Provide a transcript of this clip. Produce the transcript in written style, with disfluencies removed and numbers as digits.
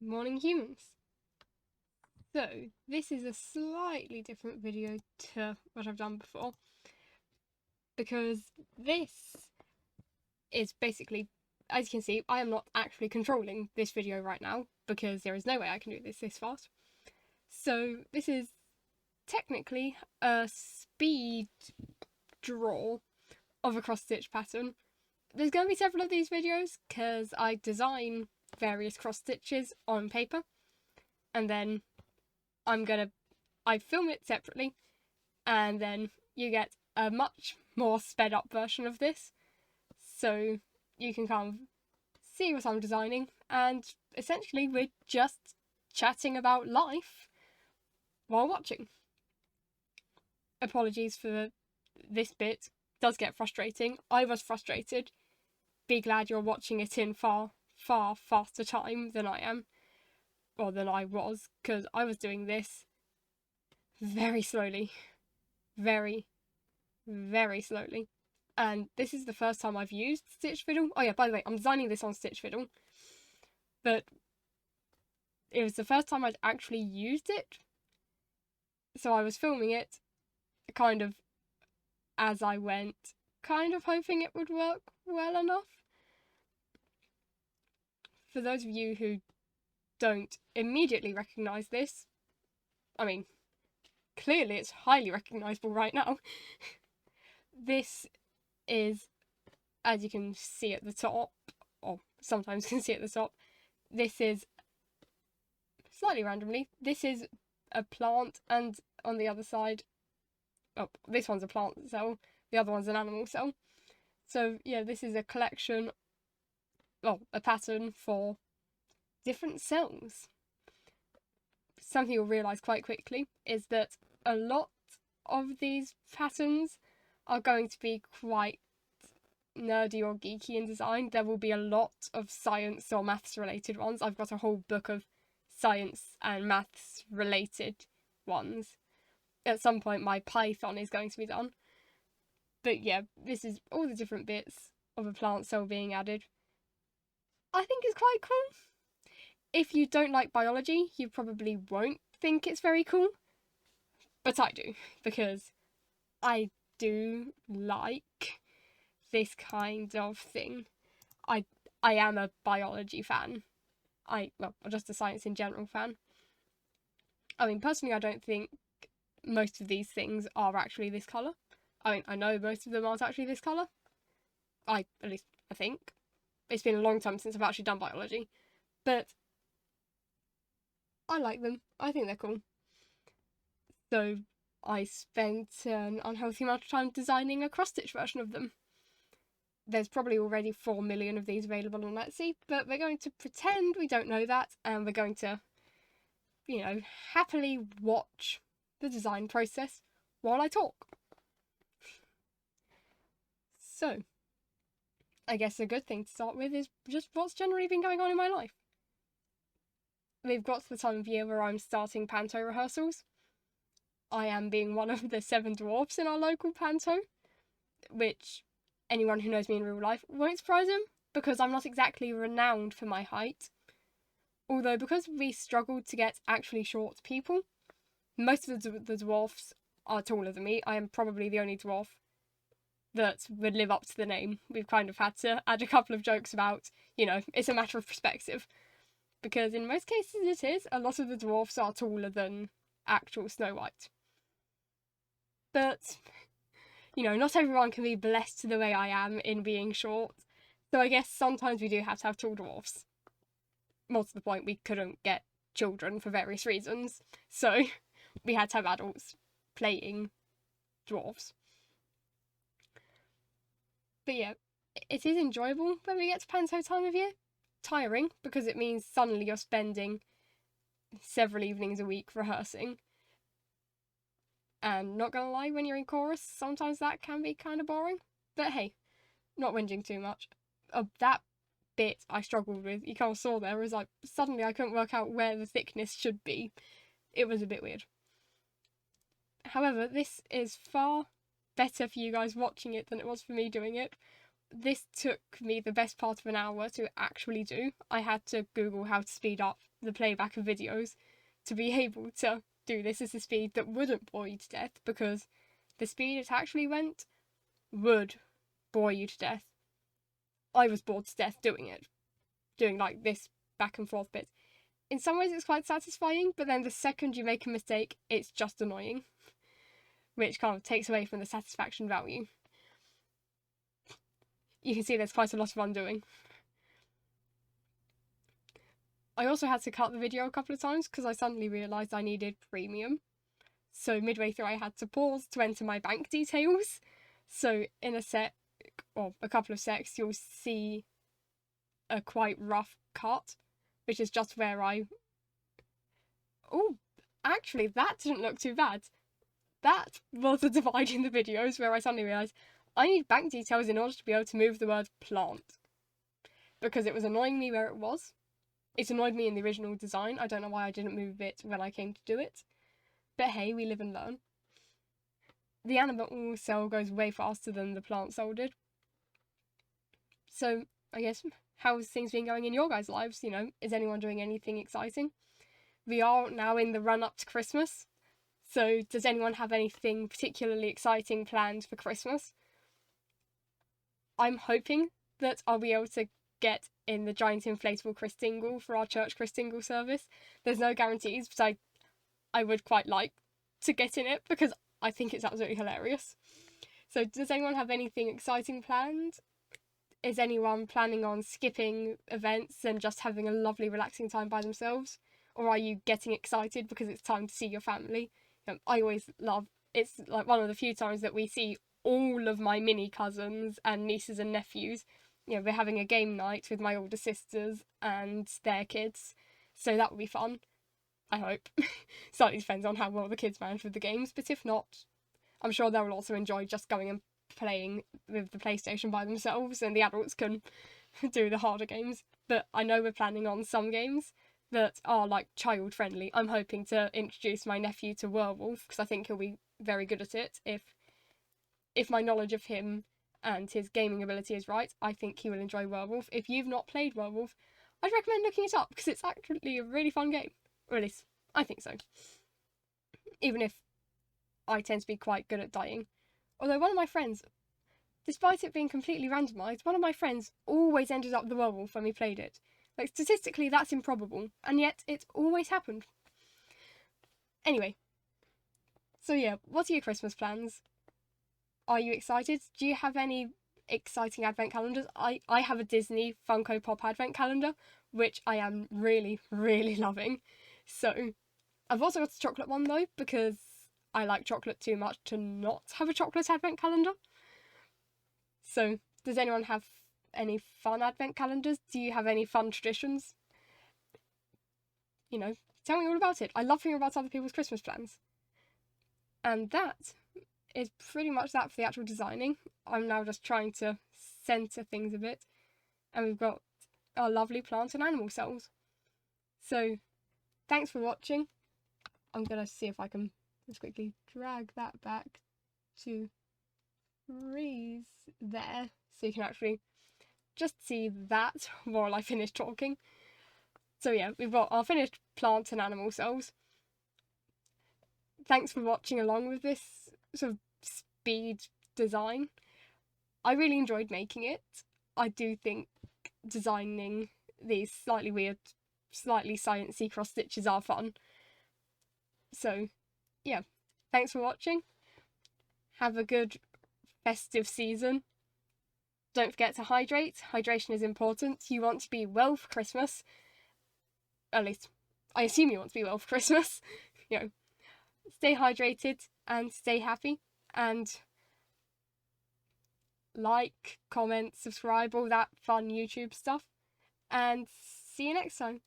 Morning humans. So, this is a slightly different video to what I've done before because this is basically, as you can see, I am not actually controlling this video right now because there is no way I can do this fast. So, this is technically a speed draw of a cross stitch pattern. There's going to be several of these videos because I design various cross stitches on paper and then I film it separately, and then you get a much more sped up version of this. So you can kind of see what I'm designing, and essentially we're just chatting about life while watching. Apologies for this bit, does get frustrating. I was frustrated. Be glad you're watching it in far faster time than I am, or than I was, because I was doing this very slowly. Very, very slowly. And this is the first time I've used Stitch Fiddle. Oh yeah, by the way, I'm designing this on Stitch Fiddle. But it was the first time I'd actually used it. So I was filming it kind of as I went, kind of hoping it would work well enough. For those of you who don't immediately recognise this, I mean, clearly it's highly recognisable right now. This is, as you can see at the top, or sometimes can see at the top, this is, slightly randomly, this is a plant, and on the other side, oh, this one's a plant cell, the other one's an animal cell. So yeah, this is a collection, well, a pattern for different cells. Something you'll realise quite quickly is that a lot of these patterns are going to be quite nerdy or geeky in design. There will be a lot of science or maths related ones. I've got a whole book of science and maths related ones. At some point my Python is going to be done. But yeah, this is all the different bits of a plant cell being added. I think it's quite cool. If you don't like biology, you probably won't think it's very cool. But I do, because I do like this kind of thing. I am a biology fan. Well, just a science in general fan. I mean, personally, I don't think most of these things are actually this colour. I mean, I know most of them aren't actually this colour. At least I think. It's been a long time since I've actually done biology. But I like them. I think they're cool. So I spent an unhealthy amount of time designing a cross-stitch version of them. There's probably already 4 million of these available on Etsy, but we're going to pretend we don't know that, and we're going to, happily watch the design process while I talk. So, I guess a good thing to start with is just what's generally been going on in my life. We've got to the time of year where I'm starting panto rehearsals. I am being one of the 7 dwarfs in our local panto, which anyone who knows me in real life won't surprise him, because I'm not exactly renowned for my height. Although, because we struggled to get actually short people, most of the dwarfs are taller than me. I am probably the only dwarf that would live up to the name. We've kind of had to add a couple of jokes about, it's a matter of perspective. Because in most cases it is. A lot of the dwarfs are taller than actual Snow White. But, not everyone can be blessed the way I am in being short. So I guess sometimes we do have to have tall dwarfs. More to the point, we couldn't get children for various reasons. So we had to have adults playing dwarfs. But yeah, it is enjoyable when we get to panto time of year. Tiring, because it means suddenly you're spending several evenings a week rehearsing. And not gonna lie, when you're in chorus, sometimes that can be kind of boring. But hey, not whinging too much. That bit I struggled with, you kind of saw there, was like, suddenly I couldn't work out where the thickness should be. It was a bit weird. However, this is far better for you guys watching it than it was for me doing it. This took me the best part of an hour to actually do. I had to Google how to speed up the playback of videos, to be able to do this at a speed that wouldn't bore you to death, because the speed it actually went would bore you to death. I was bored to death doing it, doing like this back and forth bit. In some ways it's quite satisfying, but then the second you make a mistake, it's just annoying, which kind of takes away from the satisfaction value. You can see there's quite a lot of undoing. I also had to cut the video a couple of times because I suddenly realised I needed premium. So midway through I had to pause to enter my bank details. So in a sec, or a couple of secs, you'll see a quite rough cut, which is just where oh, actually that didn't look too bad. That was a divide in the videos where I suddenly realised I need bank details in order to be able to move the word plant. Because it was annoying me where it was. It annoyed me in the original design. I don't know why I didn't move it when I came to do it. But hey, we live and learn. The animal cell goes way faster than the plant cell did. So, I guess, how's things been going in your guys' lives? You know, is anyone doing anything exciting? We are now in the run-up to Christmas. So, does anyone have anything particularly exciting planned for Christmas? I'm hoping that I'll be able to get in the giant inflatable Christingle for our church Christingle service. There's no guarantees, but I would quite like to get in it because I think it's absolutely hilarious. So does anyone have anything exciting planned? Is anyone planning on skipping events and just having a lovely relaxing time by themselves? Or are you getting excited because it's time to see your family? I always love, it's like one of the few times that we see all of my mini cousins and nieces and nephews. You know, we're having a game night with my older sisters and their kids, so that will be fun, I hope. Slightly depends on how well the kids manage with the games, but if not, I'm sure they'll also enjoy just going and playing with the PlayStation by themselves, and the adults can do the harder games. But I know we're planning on some games that are like child friendly. I'm hoping to introduce my nephew to Werewolf because I think he'll be very good at it. If my knowledge of him and his gaming ability is right, I think he will enjoy Werewolf. If you've not played Werewolf, I'd recommend looking it up because it's actually a really fun game. Or at least, I think so. Even if I tend to be quite good at dying. Although one of my friends, despite it being completely randomised, one of my friends always ended up the werewolf when we played it. Like, statistically, that's improbable, and yet it's always happened. Anyway. So yeah, what are your Christmas plans? Are you excited? Do you have any exciting advent calendars? I have a Disney Funko Pop advent calendar, which I am really, really loving. So, I've also got a chocolate one though, because I like chocolate too much to not have a chocolate advent calendar. So, does anyone have any fun advent calendars? Do you have any fun traditions? You know, tell me all about it. I love hearing about other people's Christmas plans. And that is pretty much that for the actual designing. I'm now just trying to centre things a bit. And we've got our lovely plant and animal cells. So, thanks for watching. I'm going to see if I can just quickly drag that back to freeze there. So you can actually just see that while I finish talking. So yeah, we've got our finished plant and animal cells. Thanks for watching along with this sort of speed design. I really enjoyed making it. I do think designing these slightly weird, slightly sciencey cross stitches are fun. So yeah, thanks for watching. Have a good festive season. Don't forget to hydrate. Hydration is important. You want to be well for Christmas. At least, I assume you want to be well for Christmas. You know, stay hydrated and stay happy. And like, comment, subscribe, all that fun YouTube stuff. And see you next time.